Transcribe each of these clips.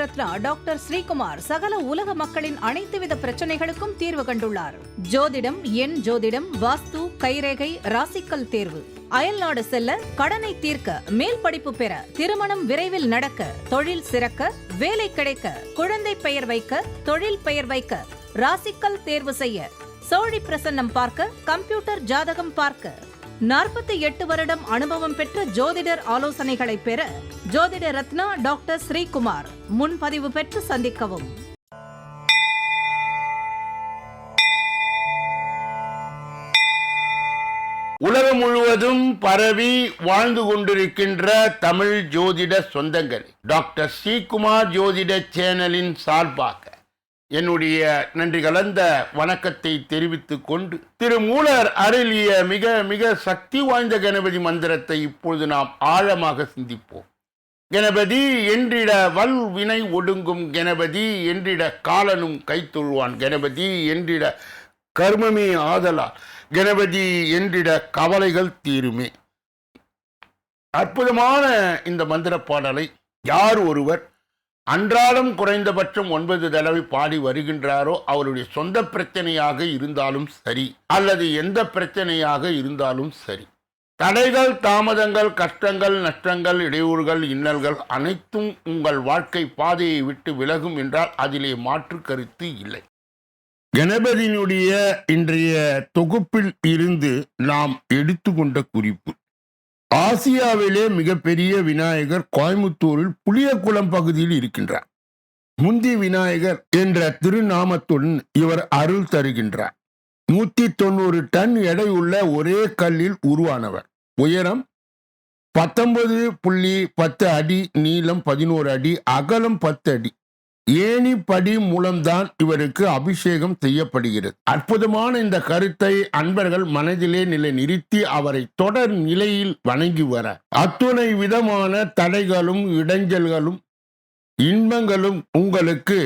Ratna doctor Sreekumar சகல உலக மக்களின் அனைத்து வித பிரச்சனைகளுக்கும் தீர்வு கண்டுள்ளார். ஜோதிடம், எண் ஜோதிடம், வாஸ்து, கைரேகை, ராசிக்கல் தேர்வு, அயல்நாடு செல்ல, கடனை தீர்க்க, மேல் படிப்பு பெற, திருமணம் விரைவில் நடக்க, தொழில் சிறக்க, வேலை கிடைக்க, குழந்தை பெயர் வைக்க, தொழில் பெயர் வைக்க, ராசிக்கல் தேர்வு செய்ய, சோழி பிரசன்னம் பார்க்க, கம்ப்யூட்டர் ஜாதகம் பார்க்க, 48 வருடம் அனுபவம் பெற்ற ஜோதிடர் ஆலோசனைகளை பெற ஜோதிட ரத்னா டாக்டர் ஸ்ரீகுமார். முன்பதிவு பெற்று சந்திக்கவும். உலகம் முழுவதும் பரவி வாழ்ந்து கொண்டிருக்கின்ற தமிழ் ஜோதிட சொந்தங்கள், டாக்டர் ஸ்ரீகுமார் ஜோதிட சேனலின் சார்பாக என்னுடைய நன்றி கலந்த வணக்கத்தை தெரிவித்துக் கொண்டு, திருமூலர் அருளிய மிக மிக சக்தி வாய்ந்த கணபதி மந்திரத்தை இப்பொழுது நாம் ஆழமாக சிந்திப்போம். கணபதி என்றிட வல் வினை ஒடுங்கும், கணபதி என்றிட காலனும் கைத்தொழுவான், கணபதி என்றிட கர்மமே ஆதலால், கணபதி என்றிட கவலைகள் தீருமே. அற்புதமான இந்த மந்திர பாடலை யார் ஒருவர் அன்றாடம் குறைந்தபட்சம் 9 தடவை பாடி வருகின்றாரோ, அவருடைய சொந்த பிரச்சனையாக இருந்தாலும் சரி, அல்லது எந்த பிரச்சனையாக இருந்தாலும் சரி, தடைகள், தாமதங்கள், கஷ்டங்கள், நஷ்டங்கள், இடையூறுகள், இன்னல்கள் அனைத்தும் உங்கள் வாழ்க்கை பாதையை விட்டு விலகும் என்றால் அதிலே மாற்று கருத்து இல்லை. கணபதியினுடைய இன்றைய தொகுப்பில் இருந்து நாம் எடுத்துக்கொண்ட குறிப்பு, ஆசியாவிலே மிகப்பெரிய விநாயகர் கோயம்புத்தூரில் புளியகுளம் பகுதியில் இருக்கின்றார். முந்தி விநாயகர் என்ற திருநாமத்துடன் இவர் அருள் தருகின்றார். 190 டன் எடை உள்ள ஒரே கல்லில் உருவானவர். உயரம் 19.10 அடி, நீளம் 11 அடி, அகலம் 10 அடி. ஏணி படி மூலம்தான் இவருக்கு அபிஷேகம் செய்யப்படுகிறது. அற்புதமான இந்த கருத்தை அன்பர்கள் மனதிலே நிலைநிறுத்தி அவரை தொடர் நிலையில் வணங்கி வர அத்துணை விதமான தடைகளும் இடைஞ்சல்களும் இன்பங்களும் உங்களுக்கு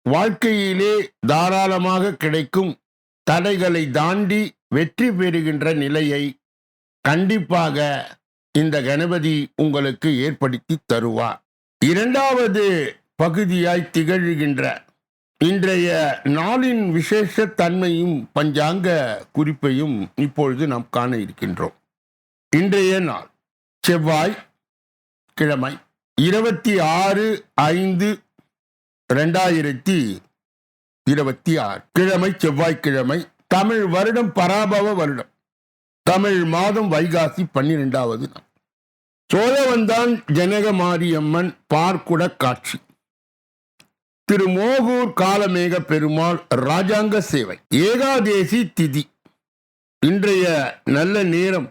வாழ்க்கையிலே தாராளமாக கிடைக்கும். தடைகளை தாண்டி வெற்றி பெறுகின்ற நிலையை கண்டிப்பாக இந்த கணபதி உங்களுக்கு ஏற்படுத்தி தருவார். இரண்டாவது பகுதியாய் திகழ்கின்ற இன்றைய நாளின் விசேஷ தன்மையும் பஞ்சாங்க குறிப்பையும் இப்பொழுது நாம் காண இருக்கின்றோம். இன்றைய நாள் செவ்வாய் கிழமை 26/5/2026 கிழமை செவ்வாய்க்கிழமை. தமிழ் வருடம் பராபவ வருடம். தமிழ் மாதம் வைகாசி 12வது நாள். சோழவந்தான் ஜனகமாரியம்மன் பார்க்குட காட்சி. திரு மோகூர் காலமேக பெருமாள் ராஜாங்க சேவை. ஏகாதேசி திதி. இன்றைய நல்ல நேரம்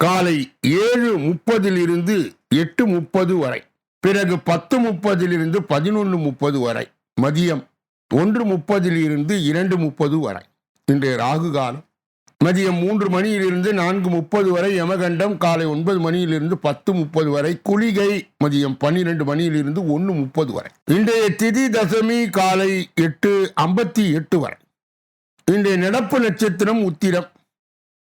காலை 7:30 8:30 வரை, பிறகு 10:30 11:30 வரை, மதியம் 1:30 2:30 வரை. இன்றைய ராகு காலம் மதியம் 3 மணியிலிருந்து 4:30 வரை, யமகண்டம் காலை 9 மணியிலிருந்து 10:30 வரை, குளிகை மதியம் 12 மணியிலிருந்து 1:30 வரை. இன்றைய திதி தசமி காலை 8:58 வரை. இன்றைய நடப்பு நட்சத்திரம் உத்திரம்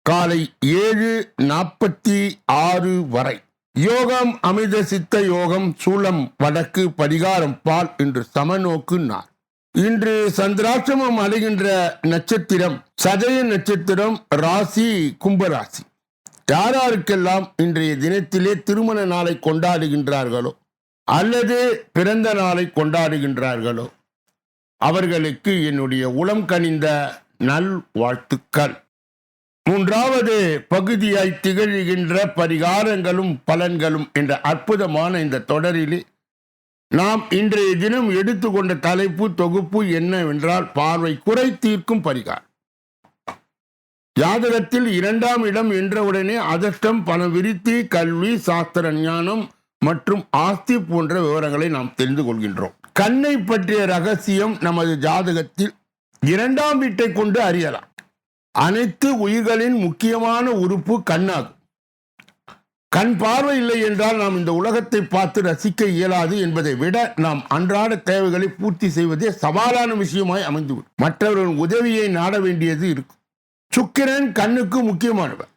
காலை 7:46 வரை. யோகம் அமிர்த சித்த யோகம். சூலம் வடக்கு. பரிகாரம் பால். இன்று சமநோக்கு நாள். இன்று சந்திராஷ்டமம் அடைகின்ற நட்சத்திரம் சதய நட்சத்திரம். ராசி கும்பராசி. யாராருக்கெல்லாம் இன்றைய தினத்திலே திருமண நாளை கொண்டாடுகின்றார்களோ அல்லது பிறந்த நாளை கொண்டாடுகின்றார்களோ அவர்களுக்கு என்னுடைய உளம் கனிந்த நல் வாழ்த்துக்கள். மூன்றாவது பகுதியாய் திகழ்கின்ற பரிகாரங்களும் பலன்களும் என்ற அற்புதமான இந்த தொடரிலே நாம் இன்றைய தினம் எடுத்துக்கொண்ட தலைப்பு தொகுப்பு என்னவென்றால், பார்வை குறை தீர்க்கும் பரிகாரம். ஜாதகத்தில் 2ஆம் இடம் என்றவுடனே அதிர்ஷ்டம், பண விருத்தி, கல்வி, சாஸ்திர ஞானம் மற்றும் ஆஸ்தி போன்ற விவரங்களை நாம் தெரிந்து கொள்கின்றோம். கண்ணை பற்றிய ரகசியம் நமது ஜாதகத்தில் 2ஆம் வீட்டை கொண்டு அறியலாம். அனைத்து உயிர்களின் முக்கியமான உறுப்பு கண்ணாகும். கண் பார்வை இல்லை என்றால் நாம் இந்த உலகத்தை பார்த்து ரசிக்க இயலாது என்பதை விட நாம் அன்றாட தேவைகளை பூர்த்தி செய்வதே சவாலான விஷயமாய் அமைந்துவிடும். மற்றவர்களின் உதவியை நாட வேண்டியது இருக்கும். சுக்கிரன் கண்ணுக்கு முக்கியமானவர்.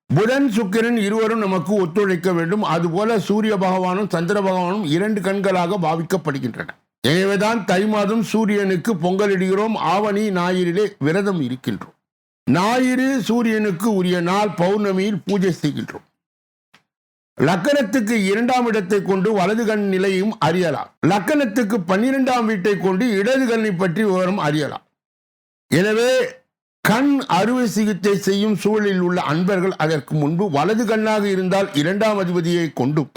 புதன் சுக்கிரன் இருவரும் நமக்கு ஒத்துழைக்க வேண்டும். அதுபோல சூரிய பகவானும் சந்திர பகவானும் 2 கண்களாக பாவிக்கப்படுகின்றன. எனவேதான் தை மாதம் சூரியனுக்கு பொங்கலிடுகிறோம். ஆவணி ஞாயிறிலே விரதம் இருக்கின்றோம். ஞாயிறு சூரியனுக்கு உரிய நாள். பௌர்ணமியில் பூஜை செய்கின்றோம். லக்கணத்துக்கு 2ஆம் இடத்தை கொண்டு வலது கண் நிலையும் அறியலாம். லக்கணத்துக்கு 12ஆம் வீட்டை கொண்டு இடது கண்ணை பற்றி விவரம் அறியலாம். எனவே கண் அறுவை சிகிச்சை செய்யும் சூழலில் உள்ள அன்பர்கள் அதற்கு முன்பு வலது கண்ணாக இருந்தால் 2ஆம் அதிபதியை கொண்டும்,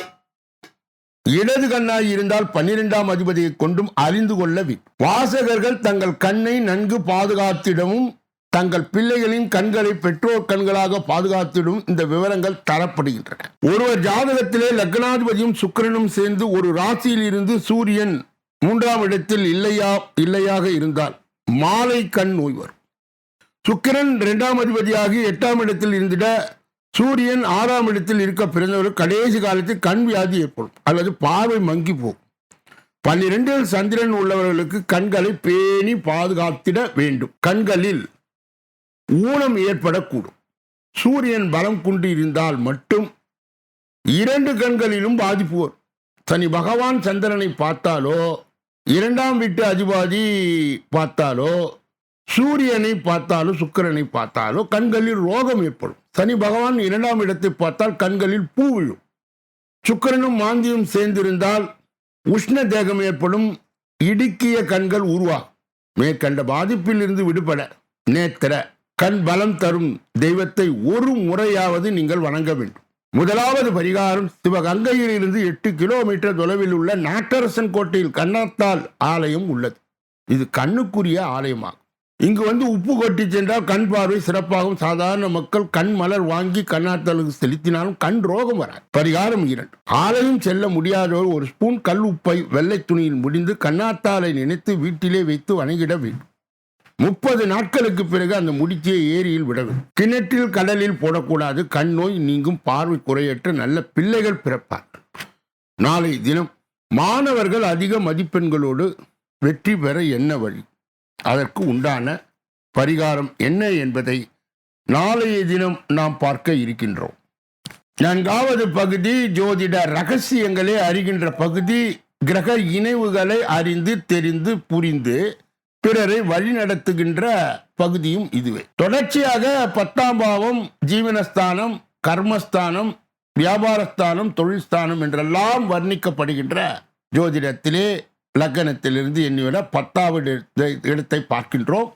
இடது கண்ணாக இருந்தால் 12ஆம் அதிபதியை கொண்டும் அறிந்து கொள்ள வேண்டும். வாசகர்கள் தங்கள் கண்ணை நன்கு பாதுகாத்திடவும் தங்கள் பிள்ளைகளின் கண்களை பெற்றோர் கண்களாக பாதுகாத்திடும் இந்த விவரங்கள் தரப்படுகின்றன. ஒருவர் ஜாதகத்திலே லக்னாதிபதியும் சுக்கிரனும் சேர்ந்து ஒரு ராசியில் இருந்து சூரியன் 3ஆம் இடத்தில் இல்லையாக இருந்தால் மாலை கண் நோய் வரும். சுக்கிரன் 2ஆம் அதிபதியாகி 8ஆம் இடத்தில் இருந்திட சூரியன் 6ஆம் இடத்தில் இருக்க பிறந்தவர் கடைசி காலத்தில் கண் வியாதி ஏற்படும் அல்லது பார்வை மங்கி போகும். 12 சந்திரன் உள்ளவர்களுக்கு கண்களை பேணி பாதுகாத்திட வேண்டும். கண்களில் ஊனம் ஏற்படக்கூடும். சூரியன் பலம் கொண்டு இருந்தால் மட்டும் 2 கண்களிலும் பாதிப்பு வரும். சனி பகவான் சந்திரனை பார்த்தாலோ, 2ஆம் வீட்டு அதிபதி பார்த்தாலோ, சூரியனை பார்த்தாலோ, சுக்கிரனை பார்த்தாலோ கண்களில் ரோகம் ஏற்படும். சனி பகவான் 2ஆம் இடத்தை பார்த்தால் கண்களில் பூ விழும். சுக்கிரனும் மாந்தியும் சேர்ந்திருந்தால் உஷ்ண தேகம் ஏற்படும். இடுக்கிய கண்கள் உருவாகும். மேற்கண்ட பாதிப்பில் இருந்து விடுபட நேத்திர கண் பலம் தரும் தெய்வத்தை ஒரு முறையாவது நீங்கள் வணங்க வேண்டும். முதலாவது பரிகாரம், சிவகங்கையில் இருந்து 8 கிலோமீட்டர் தொலைவில் உள்ள நாட்டரசன் கோட்டையில் கண்ணாத்தாள் ஆலயம் உள்ளது. இது கண்ணுக்குரிய ஆலயமாகும். இங்கு உப்பு கொட்டி சென்றால் கண் பார்வை சிறப்பாகும். சாதாரண மக்கள் கண் மலர் வாங்கி கண்ணாத்தாளுக்கு செலுத்தினாலும் கண் ரோகம் வராது. பரிகாரம் 2, ஆலயம் செல்ல முடியாதவர் ஒரு ஸ்பூன் கல் உப்பை வெள்ளை துணியில் முடிந்து கண்ணாத்தாளை நினைத்து வீட்டிலே வைத்து வணங்கிட வேண்டும். 30 நாட்களுக்கு பிறகு அந்த முடிச்சியை ஏரியில் விட வேண்டும். கிணற்றில் கடலில் போடக்கூடாது. கண் நோய் நீங்கும், பார்வை குறையற்ற நல்ல பிள்ளைகள் பிறப்பார்கள். நாளை தினம் மாணவர்கள் அதிக மதிப்பெண்களோடு வெற்றி பெற என்ன வழி, அதற்கு உண்டான பரிகாரம் என்ன என்பதை நாளைய தினம் நாம் பார்க்க இருக்கின்றோம். 4வது பகுதி ஜோதிட ரகசியங்களை அறிகின்ற பகுதி. கிரக இணைவுகளை அறிந்து தெரிந்து புரிந்து பிறரை வழிநடத்துகின்ற பகுதியும் இதுவே. தொடர்ச்சியாக 10ஆம் பாவம், ஜீவனஸ்தானம், கர்மஸ்தானம், வியாபாரஸ்தானம், தொழில்ஸ்தானம் என்றெல்லாம் வர்ணிக்கப்படுகின்ற ஜோதிடத்திலே லக்னத்திலிருந்து எண்ணிவிட 10வது இடத்தை பார்க்கின்றோம்.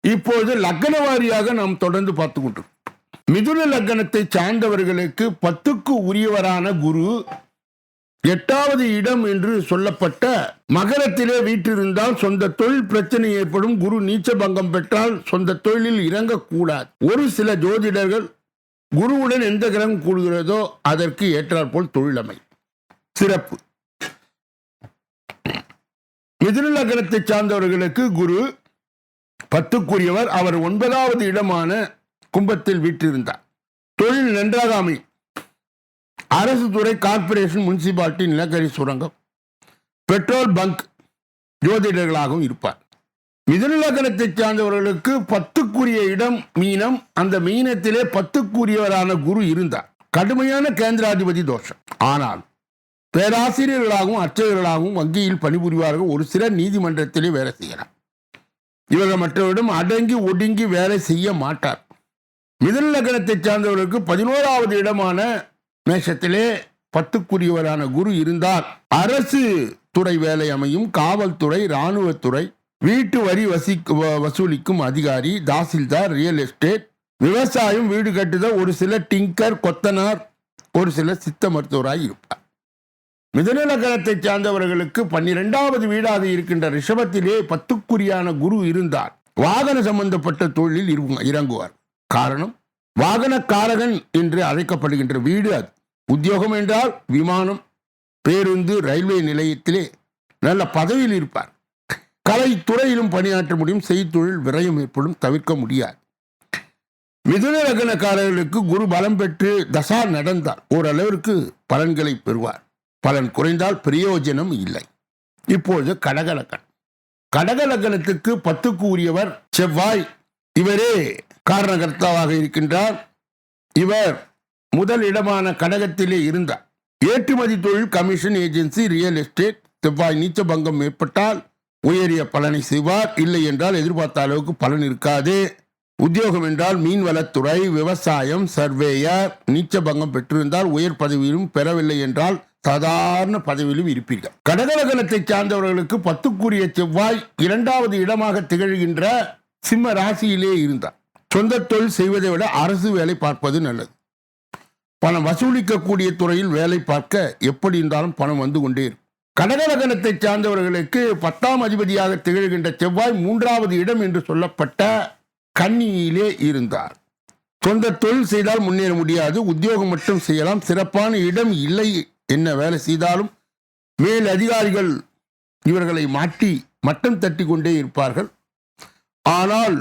இப்போது லக்ன வாரியாக நாம் தொடர்ந்து பார்த்து கொண்டிருக்கிறோம். மிதுன லக்னத்தை சார்ந்தவர்களுக்கு 10க்கு உரியவரான குரு 8வது இடம் என்று சொல்லப்பட்ட மகரத்திலே வீற்றிருந்தால் சொந்த தொழில் பிரச்சனை ஏற்படும். குரு நீச்ச பங்கம் பெற்றால் சொந்த தொழிலில் இறங்கக்கூடாது. ஒரு சில ஜோதிடர்கள் குருவுடன் எந்த கிரகம் கூடுகிறதோ அதற்கு ஏற்றாற்போல் தொழிலமை சிறப்பு. மிதுன லக்னத்தை சார்ந்தவர்களுக்கு குரு 10க்குரியவர். அவர் 9வது இடமான கும்பத்தில் வீற்றிருந்தார். தொழில் நன்றாக அமையும். அரசு துறை, கார்பரேஷன், முனிசிபாலிட்டி, நிலக்கரி சுரங்கம், பெட்ரோல் பங்க் ஜோதிடர்களாகவும் இருப்பார். மிதுன லக்னத்தை சார்ந்தவர்களுக்கு 10க்குரிய இடம் மீனம். அந்த மீனத்திலே 10க்குரியவரான குரு இருந்தார். கடுமையான கேந்திராதிபதி தோஷம். ஆனால் பேராசிரியர்களாகவும் அர்ச்சகர்களாகவும் வங்கியில் பணிபுரிவார்கள். ஒரு சிலர் நீதிமன்றத்திலே வேலை செய்யலாம். இவர்கள் மற்றவரிடம் அடங்கி ஒடுங்கி வேலை செய்ய மாட்டார். மிதுன லக்னத்தை சார்ந்தவர்களுக்கு 11வது இடமான மேஷத்திலே 10க்குரியவரான குரு இருந்தால் அரசு துறை வேலை அமையும். காவல்துறை, இராணுவத்துறை, வீட்டு வரி வசூலிக்கும் அதிகாரி, தாசில்தார், ரியல் எஸ்டேட், விவசாயம், வீடு கட்டுதல், ஒரு சில டிங்கர், கொத்தனார், ஒரு சில சித்த மருத்துவராய் இருப்பார். மிதுன லக்னத்தை சார்ந்தவர்களுக்கு 12வது வீடாக இருக்கின்ற ரிஷபத்திலே 10க்குரியான குரு இருந்தார் வாகன சம்பந்தப்பட்ட தொழிலில் இறங்குவார். காரணம், வாகனக்காரகன் என்று அழைக்கப்படுகின்ற வீடு அது. உத்தியோகம் என்றால் விமானம், பேருந்து, ரயில்வே நிலையத்திலே நல்ல பதவியில் இருப்பார். கலைத்துறையிலும் பணியாற்ற முடியும். செய்தொழில் விரயம் ஏற்படும், தவிர்க்க முடியாது. மிதுன லக்னக்காரர்களுக்கு குரு பலம் பெற்று தசா நடந்தால் ஓரளவிற்கு பலன்களை பெறுவார். பலன் குறைந்தால் பிரயோஜனம் இல்லை. இப்பொழுது கடக லக்னம். கடக லக்னத்துக்கு 10க்கு உரியவர் செவ்வாய். இவரே காரணகர்த்தாவாக இருக்கின்றார். இவர் முதல் இடமான கடகத்திலே இருந்தார். ஏற்றுமதி தொழில், கமிஷன், ஏஜென்சி, ரியல் எஸ்டேட். செவ்வாய் நீச்ச பங்கம் ஏற்பட்டால் உயரிய பலனை செய்வார். இல்லை என்றால் எதிர்பார்த்த அளவுக்கு பலன் இருக்காது. உத்தியோகம் என்றால் மீன்வளத்துறை, விவசாயம், சர்வேயர். நீச்ச பங்கம் பெற்றிருந்தால் உயர் பதவியிலும், பெறவில்லை என்றால் சாதாரண பதவியிலும் இருப்பீர்கள். கடகலகணத்தை சார்ந்தவர்களுக்கு 10க்குரிய செவ்வாய் 2வது இடமாக திகழ்கின்ற சிம்ம ராசியிலே இருந்தார். சொந்த தொழில் செய்வதை விட அரசு வேலை பார்ப்பது நல்லது. பணம் வசூலிக்கக்கூடிய துறையில் வேலை பார்க்க எப்படி இருந்தாலும் பணம் வந்து கொண்டே இருக்கும். கடகலகணத்தை சார்ந்தவர்களுக்கு 10ஆம் அதிபதியாக திகழ்கின்ற செவ்வாய் 3வது இடம் என்று சொல்லப்பட்ட கன்னியிலே இருந்தார். சொந்த தொழில் செய்தால் முன்னேற முடியாது. உத்தியோகம் மட்டும் செய்யலாம். சிறப்பான இடம் இல்லை. என்ன வேலை செய்தாலும் மேல் அதிகாரிகள் இவர்களை மாற்றி மட்டம் தட்டி கொண்டே இருப்பார்கள். ஆனால்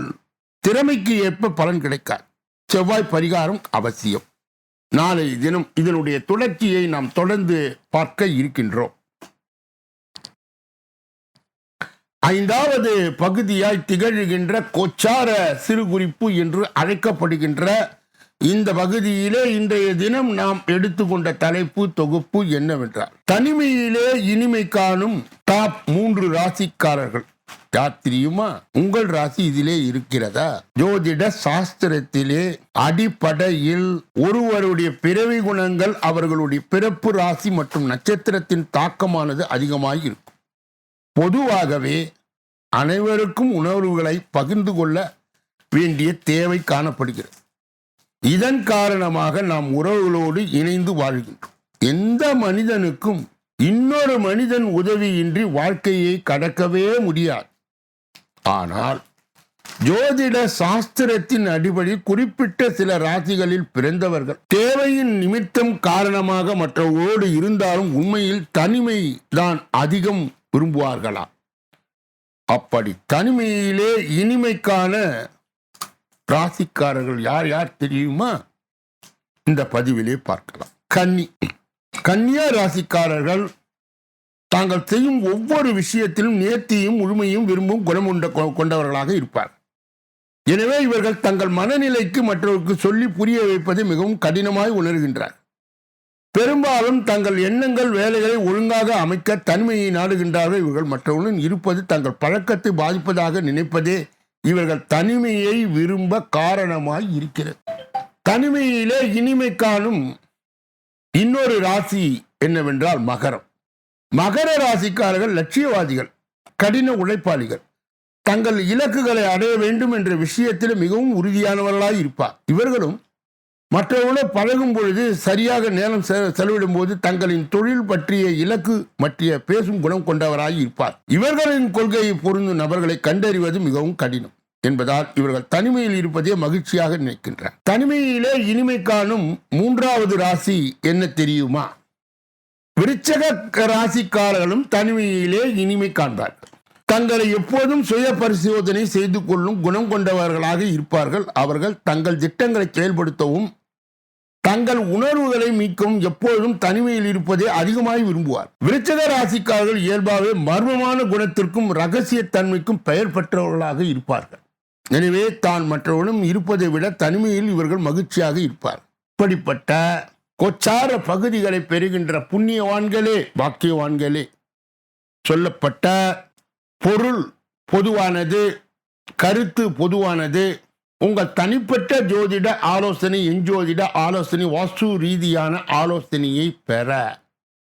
திறமைக்கு ஏற்ப பலன் கிடைக்காது. செவ்வாய் பரிகாரம் அவசியம். நாளை தினம் இதனுடைய தொடர்ச்சியை நாம் தொடர்ந்து பார்க்க இருக்கின்றோம். 5வது பகுதியாய் திகழ்கின்ற கோச்சார சிறுகுறிப்பு என்று அழைக்கப்படுகின்ற இந்த பகுதியிலே இன்றைய தினம் நாம் எடுத்துக்கொண்ட தலைப்பு தொகுப்பு என்னவென்றால், தனிமையிலே இனிமை காணும் டாப் 3 ராசிக்காரர்கள். யார் தெரியுமா? உங்கள் ராசி இதிலே இருக்கிறதா? ஜோதிட சாஸ்திரத்திலே அடிப்படையில் ஒருவருடைய பிறவி குணங்கள், அவர்களுடைய பிறப்பு ராசி மற்றும் நட்சத்திரத்தின் தாக்கமானது அதிகமாக இருக்கும். பொதுவாகவே அனைவருக்கும் உணர்வுகளை பகிர்ந்து கொள்ள வேண்டிய தேவை காணப்படுகிறது. இதன் காரணமாக நாம் உறவுகளோடு இணைந்து வாழ்கின்றோம். எந்த மனிதனுக்கும் இன்னொரு மனிதன் உதவியின்றி வாழ்க்கையை கடக்கவே முடியாது. ஆனால் ஜோதிட சாஸ்திரத்தின் அடிப்படையில் குறிப்பிட்ட சில ராசிகளில் பிறந்தவர்கள் தேவையின் நிமித்தம் காரணமாக மற்றவர்களோடு இருந்தாலும் உண்மையில் தனிமை தான் அதிகம் விரும்புவார்களா? அப்படி தனிமையிலே இனிமைக்கான ராசிக்காரர்கள் யார் யார் தெரியுமா? இந்த பதிவிலே பார்க்கலாம். கன்னியா ராசிக்காரர்கள் தாங்கள் செய்யும் ஒவ்வொரு விஷயத்திலும் நேர்த்தியும் முழுமையும் விரும்பும் குணம் கொண்டவர்களாக இருப்பார். எனவே இவர்கள் தங்கள் மனநிலைக்கு மற்றவருக்கு சொல்லி புரிய வைப்பதை மிகவும் கடினமாய் உணர்கின்றார். பெரும்பாலும் தங்கள் எண்ணங்கள், வேலைகளை ஒழுங்காக அமைக்க தனிமையை நாடுகின்றார்கள். இவர்கள் மற்றவர்களுடன் இருப்பது தங்கள் பழக்கத்தை பாதிப்பதாக நினைப்பதே இவர்கள் தனிமையை விரும்ப காரணமாய் இருக்கிறது. தனிமையிலே இனிமை காணும் இன்னொரு ராசி என்னவென்றால் மகரம். மகர ராசிக்காரர்கள் லட்சியவாதிகள், கடின உழைப்பாளிகள். தங்கள் இலக்குகளை அடைய வேண்டும் என்ற விஷயத்தில் மிகவும் உறுதியானவர்களாய் இருப்பார். இவர்களும் மற்றவர்களோடு பழகும் பொழுது சரியாக நேரம் செலவிடும் போது தங்களின் தொழில் பற்றிய இலக்கு பற்றிய பேசும் குணம் கொண்டவராய் இருப்பார். இவர்களின் கொள்கையை பொருந்தும் நபர்களை கண்டறிவது மிகவும் கடினம் என்பதால் இவர்கள் தனிமையில் இருப்பதே மகிழ்ச்சியாக நினைக்கின்றனர். தனிமையிலே இனிமை காணும் 3வது ராசி என்ன தெரியுமா? விருச்சக ராசிக்காரர்களும் தனிமையிலே இனிமை காண்பார்கள். தங்களை எப்போதும் சுய பரிசோதனை செய்து கொள்ளும் குணம் கொண்டவர்களாக இருப்பார்கள். அவர்கள் தங்கள் திட்டங்களை செயல்படுத்தவும் தங்கள் உணர்வுகளை மீட்கவும் எப்போதும் தனிமையில் இருப்பதை அதிகமாக விரும்புவார். விருச்சக ராசிக்காரர்கள் இயல்பாகவே மர்மமான குணத்திற்கும் இரகசியத்தன்மைக்கும் பெயர் பெற்றவர்களாக இருப்பார்கள். எனவே தான் மற்றவர்களும் இருப்பதை விட தனிமையில் இவர்கள் மகிழ்ச்சியாக இருப்பார். இப்படிப்பட்ட கோச்சார பகுதிகளை பெறுகின்ற புண்ணியவான்களே, பாக்கியவான்களே, சொல்லப்பட்ட பொருள் பொதுவானது, கருத்து பொதுவானது. உங்கள் தனிப்பட்ட ஜோதிட ஆலோசனை, எஞ்சோதிட ஆலோசனை, வாஸ்து ரீதியான ஆலோசனையை பெற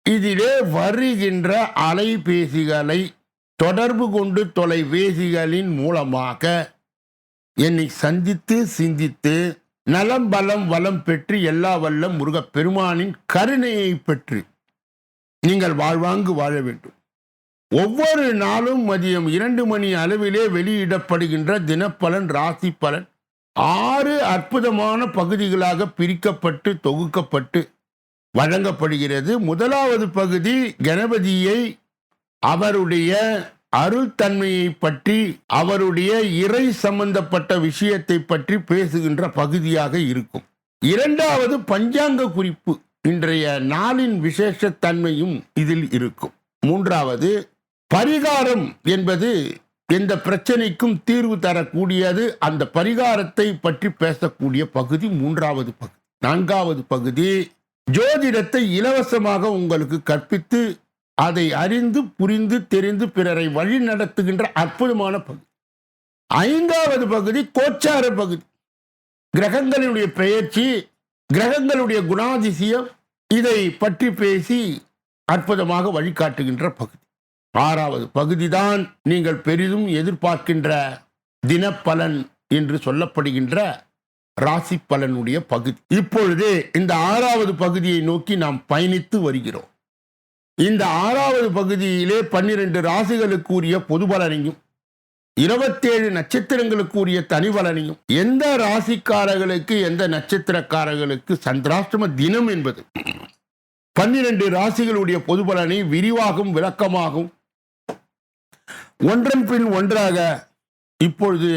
இதிலே வருகின்ற அலைபேசிகளை தொடர்பு கொண்டு தொலைபேசிகளின் மூலமாக என்னை சந்தித்து சிந்தித்து நலம் பலம் வளம் பெற்று எல்லா வல்ல முருகப் பெருமானின் கருணையை பெற்று நீங்கள் வாழ்வாங்கு வாழ வேண்டும். ஒவ்வொரு நாளும் மதியம் 2 மணி அளவிலே வெளியிடப்படுகின்ற தினப்பலன், ராசி பலன் 6 அற்புதமான பகுதிகளாக பிரிக்கப்பட்டு தொகுக்கப்பட்டு வழங்கப்படுகிறது. 1வது பகுதி கணபதியை, அவருடைய அருள் தன்மையை பற்றி, அவருடைய இறை சம்பந்தப்பட்ட விஷயத்தை பற்றி பேசுகின்ற பகுதியாக இருக்கும். 2வது பஞ்சாங்க குறிப்பு, இன்றைய நாளின் விசேஷ தன்மையும் இதில் இருக்கும். 3வது பரிகாரம் என்பது எந்த பிரச்சனைக்கும் தீர்வு தரக்கூடியது. அந்த பரிகாரத்தை பற்றி பேசக்கூடிய பகுதி 3வது பகுதி. 4வது பகுதி ஜோதிடத்தை இலவசமாக உங்களுக்கு கற்பித்து அதை அறிந்து புரிந்து தெரிந்து பிறரை வழி நடத்துகின்ற அற்புதமான பகுதி. 5வது பகுதி கோச்சார பகுதி. கிரகங்களுடைய பெயர்ச்சி, கிரகங்களுடைய குணாதிசயம், இதை பற்றி பேசி அற்புதமாக வழிகாட்டுகின்ற பகுதி. 6வது பகுதிதான் நீங்கள் பெரிதும் எதிர்பார்க்கின்ற தினப்பலன் என்று சொல்லப்படுகின்ற ராசி பலனுடைய பகுதி. இப்பொழுது இந்த 6வது பகுதியை நோக்கி நாம் பயணித்து வருகிறோம். இந்த 6வது பகுதியிலே 12 ராசிகளுக்கு உரிய பொது பலனையும் 27 நட்சத்திரங்களுக்கு உரிய தனி பலனையும், எந்த ராசிக்காரர்களுக்கு எந்த நட்சத்திரக்காரர்களுக்கு சந்திராஷ்டம தினம் என்பது 12 ராசிகளுடைய பொது பலனை விரிவாகவும் விளக்கமாகவும் ஒன்றன் பின் ஒன்றாக இப்பொழுது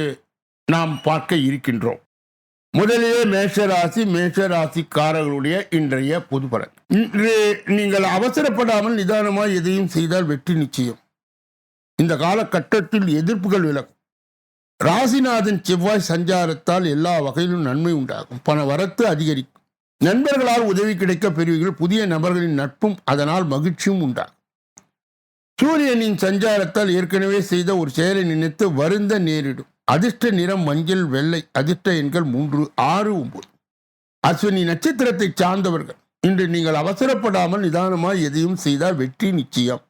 நாம் பார்க்க இருக்கின்றோம். முதலிலே மேஷராசிக்காரர்களுடைய இன்றைய பொது பலன். இன்று நீங்கள் அவசரப்படாமல் நிதானமாக எதையும் செய்தால் வெற்றி நிச்சயம். இந்த காலகட்டத்தில் எதிர்ப்புகள் விலகும். ராசிநாதன் செவ்வாய் சஞ்சாரத்தால் எல்லா வகையிலும் நன்மை உண்டாகும். பண வரத்து அதிகரிக்கும். நண்பர்களால் உதவி கிடைக்க பெறுவீர்கள். புதிய நபர்களின் நட்பும் அதனால் மகிழ்ச்சியும் உண்டாகும். சூரியனின் சஞ்சாரத்தால் ஏற்கனவே செய்த ஒரு செயலை நினைத்து வருந்த நேரிடும். அதிர்ஷ்ட நிறம் மஞ்சள், வெள்ளை. அதிர்ஷ்ட எண்கள் 3, 6, 9. அஸ்வினி நட்சத்திரத்தை சார்ந்தவர்கள் இன்று நீங்கள் அவசரப்படாமல் நிதானமாக எதையும் செய்தால் வெற்றி நிச்சயம்.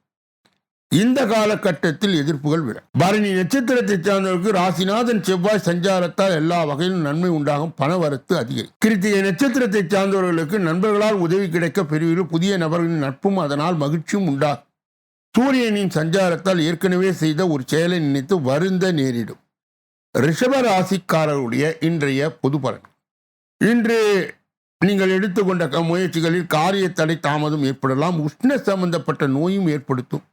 இந்த காலகட்டத்தில் எதிர்ப்புகள் விட. பரணி நட்சத்திரத்தை சார்ந்தவர்களுக்கு ராசிநாதன் செவ்வாய் சஞ்சாரத்தால் எல்லா வகையிலும் நன்மை உண்டாகும். பண வரத்து அதிகரிக்கும். கிருத்திகை நட்சத்திரத்தை சார்ந்தவர்களுக்கு நண்பர்களால் உதவி கிடைக்க பெறுவீர்கள். புதிய நபர்களின் நட்பும் அதனால் மகிழ்ச்சியும் உண்டாகும். சூரியனின் சஞ்சாரத்தால் ஏற்கனவே செய்த ஒரு செயலை நினைத்து வருந்த நேரிடும். ரிஷப ராசிக்காரருடைய இன்றைய பொது பலன். இன்று நீங்கள் எடுத்துக்கொண்ட முயற்சிகளில் காரிய தடை தாமதம் ஏற்படலாம். உஷ்ண சம்பந்தப்பட்ட நோயும் ஏற்படுத்தும்.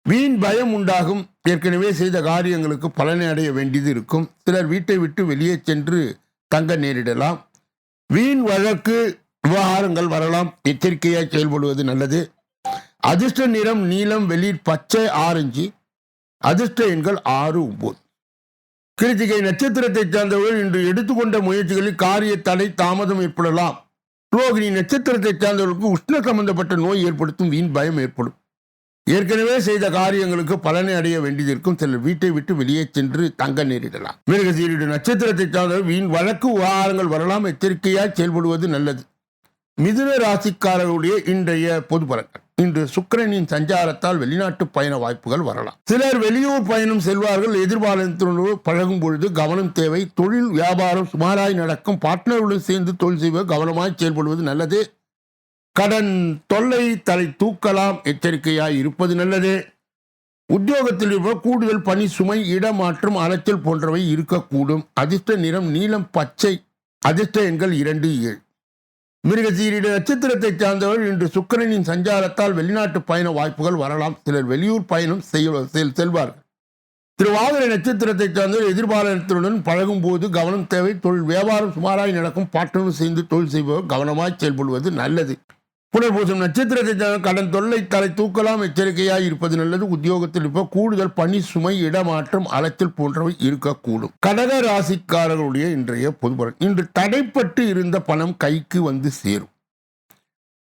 வீண் பயம் உண்டாகும். ஏற்கனவே செய்த காரியங்களுக்கு பலனை அடைய வேண்டியது இருக்கும். சிலர் வீட்டை விட்டு வெளியே சென்று தங்க நேரிடலாம். வீண் வழக்கு விவகாரங்கள் வரலாம். எச்சரிக்கையாக செயல்படுவது நல்லது. அதிர்ஷ்ட நிறம் நீலம், வெளிர், பச்சை, ஆரஞ்சு. அதிர்ஷ்ட எண்கள் 6, 9. கிருத்திகை நட்சத்திரத்தை சார்ந்தவர்கள் இன்று எடுத்துக்கொண்ட முயற்சிகளில் காரிய தடை தாமதம் ஏற்படலாம். ரோகிணி நட்சத்திரத்தை சார்ந்தவர்களுக்கு உஷ்ண சம்பந்தப்பட்ட நோய் ஏற்படுத்தும். வீண் பயம் ஏற்படும். ஏற்கனவே செய்த காரியங்களுக்கு பலனை அடைய வேண்டியது இருக்கும். சிலர் வீட்டை விட்டு வெளியே சென்று தங்க நேரிடலாம். மிருகசீரிட நட்சத்திரத்தை சார்ந்தவர்கள் வீண் வழக்கு விவகாரங்கள் வரலாம். எச்சரிக்கையாய் செயல்படுவது நல்லது. மிதுன ராசிக்காரர்களுடைய இன்றைய பொது பலன்கள். இன்று சுக்கிரனின் சஞ்சாரத்தால் வெளிநாட்டு பயண வாய்ப்புகள் வரலாம். சிலர் வெளியூர் பயணம் செல்வார்கள். எதிர்பாலனத்துடன் பழகும் பொழுது கவனம் தேவை. தொழில் வியாபாரம் சுமாராய் நடக்கும். பார்ட்னருடன் சேர்ந்து தொழில் செய்வது கவனமாய் செயல்படுவது நல்லது. கடன் தொல்லை தலை தூக்கலாம். எச்சரிக்கையாய் இருப்பது நல்லது. உத்தியோகத்தில் கூடுதல் பணி சுமை, இடமாற்றம், அலைச்சல் போன்றவை இருக்கக்கூடும். அதிர்ஷ்ட நிறம் நீலம், பச்சை. அதிர்ஷ்ட எண்கள் 2, 7. மிருகசீரிட நட்சத்திரத்தை சார்ந்தவர்கள் இன்று சுக்கிரனின் சஞ்சாரத்தால் வெளிநாட்டு பயண வாய்ப்புகள் வரலாம். சிலர் வெளியூர் பயணம் செல்வார்கள். திருவாதிரை நட்சத்திரத்தை சார்ந்தவர்கள் எதிர்பாலனத்துடன் பழகும் போது கவனம் தேவை. தொழில் வியாபாரம் சுமாராய் நடக்கும். பார்ட்னரும் சேர்ந்து தொழில் செய்பவர் கவனமாய் செயல்படுவது நல்லது. புனர்பூசம் நட்சத்திரத்தை சார்ந்த கடன் தொல்லை தலை தூக்கலாம். எச்சரிக்கையாய் இருப்பது நல்லது. உத்தியோகத்தில் கூடுதல் பணி சுமை, இடமாற்றம், அலைச்சல் போன்றவை இருக்கக்கூடும். கடக ராசிக்காரர்களுடைய இன்றைய பொது பலன். இன்று தடைப்பட்டு இருந்த பணம் கைக்கு வந்து சேரும்.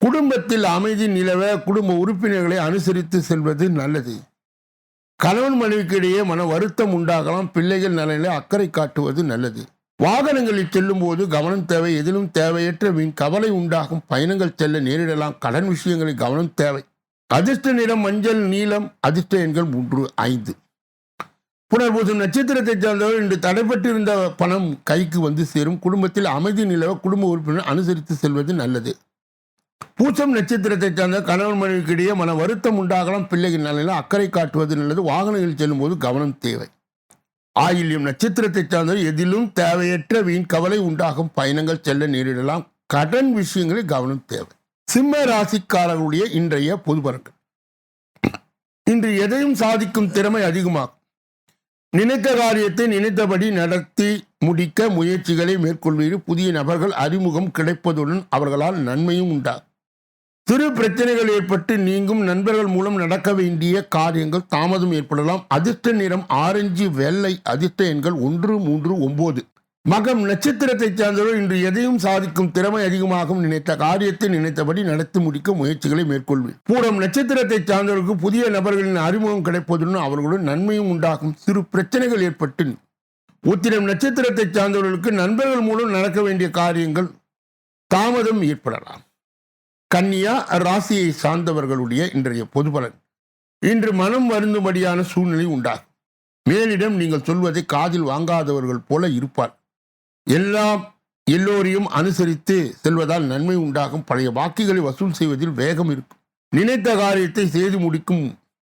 குடும்பத்தில் அமைதி நிலவ குடும்ப உறுப்பினர்களை அனுசரித்து செல்வது நல்லது. கணவன் மனைவிக்கு இடையே மன வருத்தம் உண்டாகலாம். பிள்ளைகள் நலனிலே அக்கறை காட்டுவது நல்லது. வாகனங்களில் செல்லும் போது கவனம் தேவை. எதிலும் தேவையற்ற வீண் கவலை உண்டாகும். பயணங்கள் செல்ல நேரிடலாம். கடன் விஷயங்களில் கவனம் தேவை. அதிர்ஷ்ட நிறம் மஞ்சள், நீலம். அதிர்ஷ்ட எண்கள் 3, 5. புனர்பூசம் நட்சத்திரத்தை சார்ந்தவர்கள் இன்று தடைப்பட்டிருந்த பணம் கைக்கு வந்து சேரும். குடும்பத்தில் அமைதி நிலவ குடும்ப உறுப்பினர் அனுசரித்து செல்வது நல்லது. பூசம் நட்சத்திரத்தை சார்ந்த கணவன் மனைவிக்கு இடையே மன வருத்தம் உண்டாகலாம். பிள்ளைகள் நலனில் அக்கறை காட்டுவது நல்லது. வாகனங்களில் செல்லும் போது கவனம் தேவை. ஆயில்யம் நட்சத்திரத்தை சார்ந்தவர் எதிலும் தேவையற்ற வீண் கவலை உண்டாகும். பயணங்கள் செல்ல நேரிடலாம். கடன் விஷயங்களில் கவனம் தேவை. சிம்ம ராசிக்காரர்களுடைய இன்றைய பொது பலன்கள். இன்று எதையும் சாதிக்கும் திறமை அதிகமாகும். நினைத்த காரியத்தை நினைத்தபடி நடத்தி முடிக்க முயற்சிகளை மேற்கொள்வீர்கள். புதிய நபர்கள் அறிமுகம் கிடைப்பதுடன் அவர்களால் நன்மையும் உண்டாகும். சிறு பிரச்சனைகள் ஏற்பட்டு நீங்கும். நண்பர்கள் மூலம் நடக்க வேண்டிய காரியங்கள் தாமதம் ஏற்படலாம். அதிர்ஷ்ட நிறம் ஆரஞ்சு, வெள்ளை. அதிர்ஷ்ட எண்கள் 1, 3, 9. மகம் நட்சத்திரத்தை சார்ந்தவர்கள் இன்று எதையும் சாதிக்கும் திறமை அதிகமாகும். நினைத்த காரியத்தை நினைத்தபடி நடத்தி முடிக்க முயற்சிகளை மேற்கொள்வேன். பூரம் நட்சத்திரத்தை சார்ந்தவர்களுக்கு புதிய நபர்களின் அறிமுகம் கிடைப்பதுடன் அவர்களுடன் நன்மையும் உண்டாகும். சிறு பிரச்சனைகள் ஏற்பட்டு உத்திரம் நட்சத்திரத்தை சார்ந்தவர்களுக்கு நண்பர்கள் மூலம் நடக்க வேண்டிய காரியங்கள் தாமதம் ஏற்படலாம். கன்னியா ராசியை சார்ந்தவர்களுடைய இன்றைய பொது பலன். இன்று மனம் வருந்தும்படியான சூழ்நிலை உண்டாகும். மேலிடம் நீங்கள் சொல்வதை காதில் வாங்காதவர்கள் போல இருப்பார். எல்லோரையும் அனுசரித்து செல்வதால் நன்மை உண்டாகும். பழைய பாக்கிகளை வசூல் செய்வதில் வேகம் இருக்கும். நினைத்த காரியத்தை செய்து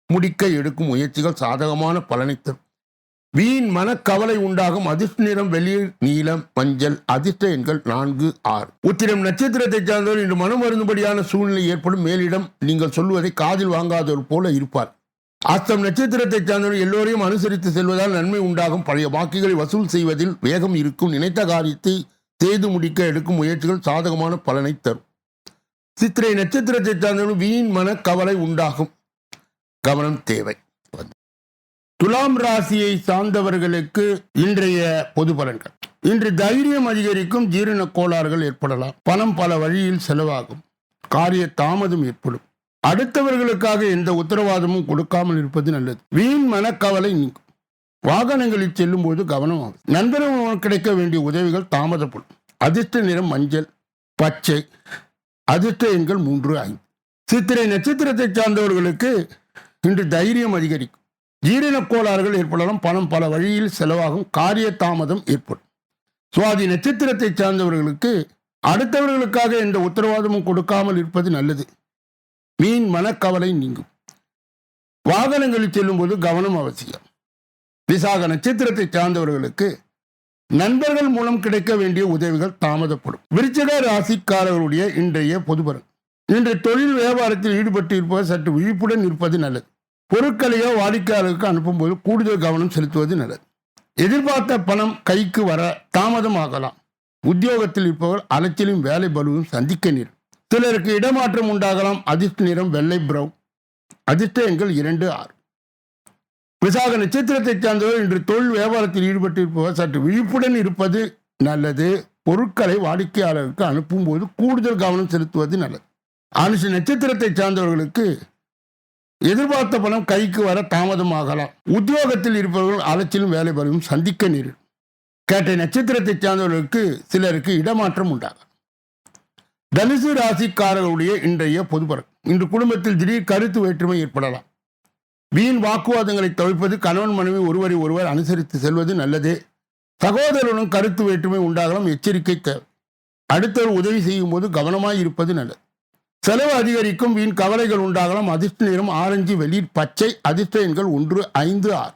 முடிக்க எடுக்கும் முயற்சிகள் சாதகமான பலனை தரும். வீண் மனக்கவலை உண்டாகும். அதிர்ஷ்ட நிறம் வெளிர் நீலம் மஞ்சள். அதிர்ஷ்ட எண்கள் 4, 6. உத்திரம் நட்சத்திரத்தை சார்ந்தவர் இன்று மனம் வருந்தும்படியான சூழ்நிலை ஏற்படும். மேலிடம் நீங்கள் சொல்வதை காதில் வாங்காதவர் போல இருப்பார். அஸ்தம் நட்சத்திரத்தை சார்ந்தவர் எல்லோரையும் அனுசரித்து செல்வதால் நன்மை உண்டாகும். பழைய பாக்கிகளை வசூல் செய்வதில் வேகம் இருக்கும். நினைத்த காரியத்தை செய்து முடிக்க எடுக்கும் முயற்சிகள் சாதகமான பலனை தரும். சித்திரை நட்சத்திரத்தை சார்ந்தவர் வீண் மனக்கவலை உண்டாகும். கவனம் தேவை. துலாம் ராசியை சார்ந்தவர்களுக்கு இன்றைய பொது பலன்கள். இன்று தைரியம் அதிகரிக்கும். ஜீரண கோளாறுகள் ஏற்படலாம். பணம் பல வழியில் செலவாகும். காரிய தாமதம் ஏற்படும். அடுத்தவர்களுக்காக எந்த உத்தரவாதமும் கொடுக்காமல் இருப்பது நல்லது. வீண் மனக்கவலை நீக்கும். வாகனங்களில் செல்லும் போது கவனமாகும். நண்பர்கள் கிடைக்க வேண்டிய உதவிகள் தாமதப்படும். அதிர்ஷ்ட நிறம் மஞ்சள் பச்சை. அதிர்ஷ்ட எண்கள் 3, 5. சித்திரை நட்சத்திரத்தை சார்ந்தவர்களுக்கு இன்று தைரியம் அதிகரிக்கும். ஜீரண கோளாறுகள் ஏற்படலாம். பணம் பல வழியில் செலவாகும். காரிய தாமதம் ஏற்படும். சுவாதி நட்சத்திரத்தை சார்ந்தவர்களுக்கு அடுத்தவர்களுக்காக எந்த உத்தரவாதமும் கொடுக்காமல் இருப்பது நல்லது. வீண் மனக்கவலை நீங்கும். வாகனங்களில் செல்லும் போது கவனம் அவசியம். விசாக நட்சத்திரத்தை சார்ந்தவர்களுக்கு நண்பர்கள் மூலம் கிடைக்க வேண்டிய உதவிகள் தாமதப்படும். விருச்சிக ராசிக்காரர்களுடைய இன்றைய பொதுபலன். இன்று தொழில் வியாபாரத்தில் ஈடுபட்டு இருப்பவர் சற்று விழிப்புடன் இருப்பது நல்லது. பொருட்களையோ வாடிக்கையாளருக்கு அனுப்பும் போது கூடுதல் கவனம் செலுத்துவது நல்லது. எதிர்பார்த்த பணம் கைக்கு வர தாமதமாகலாம். உத்தியோகத்தில் இருப்பவர் அலைச்சலும் வேலை பலுவும் சந்திக்க நேரும். சிலருக்கு இடமாற்றம் உண்டாகலாம். அதிர்ஷ்ட நிறம் வெள்ளை பிரவுன். அதிர்ஷ்ட எண்கள் 2, 6. விசாக நட்சத்திரத்தை சார்ந்தவர் இன்று தொழில் வியாபாரத்தில் ஈடுபட்டு இருப்பவர் சற்று விழிப்புடன் இருப்பது நல்லது. பொருட்களை வாடிக்கையாளருக்கு அனுப்பும் போது கூடுதல் கவனம் செலுத்துவது நல்லது. அனுஷ நட்சத்திரத்தை சார்ந்தவர்களுக்கு எதிர்பார்த்த பணம் கைக்கு வர தாமதமாகலாம். உத்தியோகத்தில் இருப்பவர்கள் அலைச்சலும் வேலை பலுவும் சந்திக்க நேரும். கேட்டை நட்சத்திரத்தை சார்ந்தவர்களுக்கு சிலருக்கு இடமாற்றம் உண்டாகும். தனுசு ராசிக்காரர்களுடைய இன்றைய பொதுபலன். இன்று குடும்பத்தில் திடீர் கருத்து வேற்றுமை ஏற்படலாம். வீண் வாக்குவாதங்களை தவிர்ப்பது. கணவன் மனைவி ஒருவரை ஒருவர் அனுசரித்து செல்வது நல்லது. சகோதரனுடன் கருத்து வேற்றுமை உண்டாகலாம். எச்சரிக்கை தேவை. அடுத்தவர் உதவி செய்யும் போது கவனமாய் இருப்பது நல்லது. செலவு அதிகரிக்கும். வீண் கவலைகள் உண்டாகலாம். அதிர்ஷ்ட நிறம் ஆரஞ்சு வெளிர் பச்சை. அதிர்ஷ்ட எண்கள் 1, 5, 6.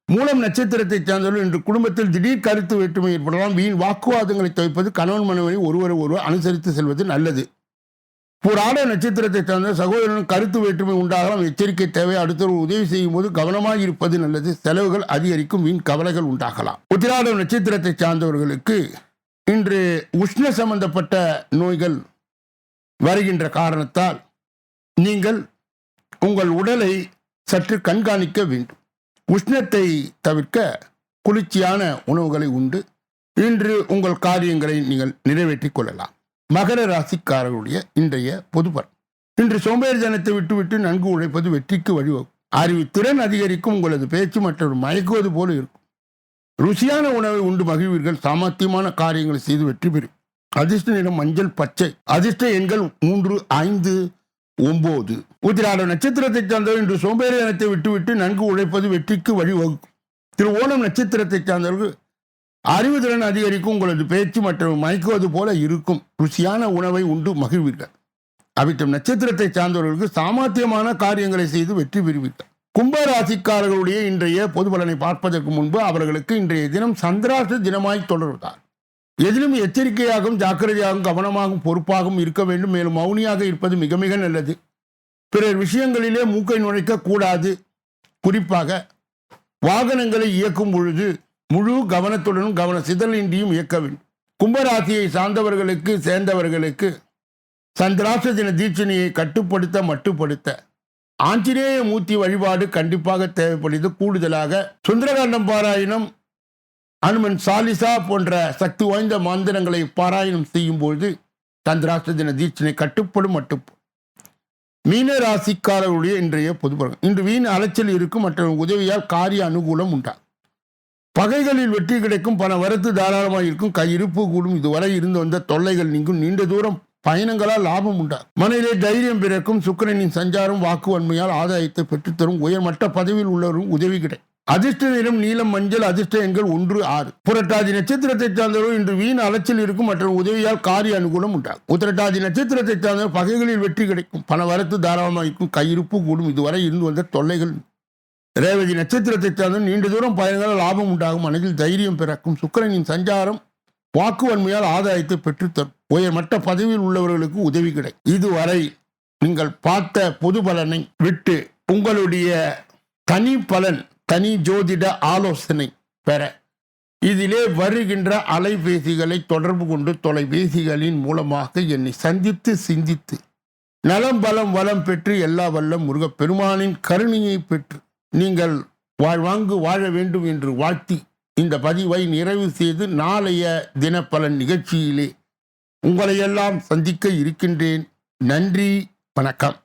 மூலம் நட்சத்திரத்தை சார்ந்தவர்கள் இன்று குடும்பத்தில் திடீர் கருத்து வேற்றுமை ஏற்படலாம். வீண் வாக்குவாதங்களை தவிர்ப்பது. கணவன் மனைவி ஒருவரை ஒருவர் அனுசரித்து செல்வது நல்லது. பூராட நட்சத்திரத்தை சார்ந்த சகோதரன் கருத்து வேற்றுமை உண்டாகலாம். எச்சரிக்கை தேவை. அடுத்தவர் உதவி செய்யும் போது கவனமாக இருப்பது நல்லது. செலவுகள் அதிகரிக்கும். வீண் கவலைகள் உண்டாகலாம். உத்திராட நட்சத்திரத்தை சார்ந்தவர்களுக்கு இன்று உஷ்ண சம்பந்தப்பட்ட நோய்கள் வருகின்ற காரணத்தால் நீங்கள் உங்கள் உடலை சற்று கண்காணிக்க வேண்டும். உஷ்ணத்தை தவிர்க்க குளிர்ச்சியான உணவுகளை உண்டு இன்று உங்கள் காரியங்களை நீங்கள் நிறைவேற்றிக் கொள்ளலாம். மகர ராசிக்காரர்களுடைய இன்றைய பொதுபலன். இன்று சோம்பேறித்தனத்தை விட்டுவிட்டு நன்கு உழைப்பது வெற்றிக்கு வழிவகுக்கும். அறிவு திறன் அதிகரிக்கும். உங்களது பேச்சு மற்றவர் மயக்குவது போல இருக்கும். ருசியான உணவை உண்டு மகிழ்வீர்கள். சாமர்த்தியமான காரியங்களை செய்து வெற்றி பெறும். அதிர்ஷ்ட நிறம் மஞ்சள் பச்சை. அதிர்ஷ்ட எண்கள் 3, 5, 9. உத்திராட நட்சத்திரத்தை சார்ந்தவர் இன்று சோம்பேறித்தனத்தை விட்டுவிட்டு நன்கு உழைப்பது வெற்றிக்கு வழிவகுக்கும். திரு ஓணம் நட்சத்திரத்தை சார்ந்தவர்கள் அறிவுதிறன் அதிகரிக்கும். உங்களது பேச்சு மற்றவர் மயக்குவது போல இருக்கும். ருசியான உணவை உண்டு மகிழ்வீர்கள். அவிட்டம் நட்சத்திரத்தை சார்ந்தவர்களுக்கு சாமர்த்தியமான காரியங்களை செய்து வெற்றி பெறுவீர்கள். கும்பராசிக்காரர்களுடைய இன்றைய பொது பலனை பார்ப்பதற்கு முன்பு அவர்களுக்கு இன்றைய தினம் சந்திராஷ்ட தினமாய் தொடர்வதால் எதிலும் எச்சரிக்கையாகவும் ஜாக்கிரதையாகவும் கவனமாகவும் பொறுப்பாகவும் இருக்க வேண்டும். மேலும் மௌனியாக இருப்பது மிக மிக நல்லது. பிறர் விஷயங்களிலே மூக்கை நுழைக்க கூடாது. குறிப்பாக வாகனங்களை இயக்கும் பொழுது முழு கவனத்துடனும் கவன சிதறலின்றியும் இயக்க வேண்டும். கும்பராசியை சேர்ந்தவர்களுக்கு சந்திராஷ்ட தின தீட்சணையை கட்டுப்படுத்த மட்டுப்படுத்த ஆஞ்சநேய மூர்த்தி வழிபாடு கண்டிப்பாக தேவைப்படுகிறது. கூடுதலாக சுந்தரகாண்டம் பாராயணம், அனுமன் சாலிசா போன்ற சக்தி வாய்ந்த மந்திரங்களை பாராயணம் செய்யும் பொழுது சந்திராஷ்ட தின தீட்சணை கட்டுப்படும் மட்டுப்படும். மீன ராசிக்காரர்களுடைய இன்றைய பொதுப்பலன். இன்று வீண் அலைச்சல் இருக்கும், மற்ற உதவியால் காரிய அனுகூலம் உண்டாகும். பகைகளில் வெற்றி கிடைக்கும், பண வரத்து தாராளமாக இருக்கும், கையிருப்பு கூடும், இதுவரை இருந்து வந்த தொல்லைகள் நீங்கும், நீண்ட தூரம் பயணங்களால் லாபம் உண்டாகும். மனதிலே தைரியம் பிறக்கும், சுக்கிரனின் சஞ்சாரம் வாக்கு வன்மையால் ஆதாயத்தை பெற்றுத்தரும், உயர்மட்ட பதவியில் உள்ளவரும் உதவி கிடைக்கும். அதிர்ஷ்ட நிறம் நீலம் மஞ்சள், அதிர்ஷ்ட எண்கள் 1 6. புரட்டாதி நட்சத்திரத்தை சார்ந்தவர்கள் இன்று வீண் அலைச்சல் இருக்கும், மற்ற உதவியால் காரிய அனுகூலம் உண்டாகும். உத்திரட்டாதி நட்சத்திரத்தை சார்ந்தவர் பகைகளில் வெற்றி கிடைக்கும், பண வரத்து தாராளமாக இருக்கும், கையிருப்பு கூடும், இதுவரை இருந்து வந்த தொல்லைகள். ரேவதி நட்சத்திரத்தை சார்ந்தவர் நீண்ட தூரம் பயணங்களால் லாபம் உண்டாகும், மனதில் தைரியம் பிறக்கும், சுக்கிரனின் சஞ்சாரம் வாக்கு வன்மையால் ஆதாயத்தை பெற்றுத்தரும், உயர்மட்ட பதவியில் உள்ளவர்களுக்கு உதவி கிடைக்கும். இதுவரை நீங்கள் பார்த்த பொது பலனை விட்டு உங்களுடைய தனி பலன், தனி ஜோதிட ஆலோசனை பெற இதிலே வருகின்ற அலைபேசிகளை தொடர்பு கொண்டு தொலைபேசிகளின் மூலமாக என்னை சந்தித்து சிந்தித்து நலம் பலம் வளம் பெற்று எல்லா வல்லம் முருகப் பெருமானின் கருணையை பெற்று நீங்கள் வாழ்வாங்கு வாழ வேண்டும் என்று வாழ்த்தி இந்த பதிவை நிறைவு செய்து நாளைய தினப்பலன் நிகழ்ச்சியிலே உங்களையெல்லாம் சந்திக்க இருக்கின்றேன். நன்றி, வணக்கம்.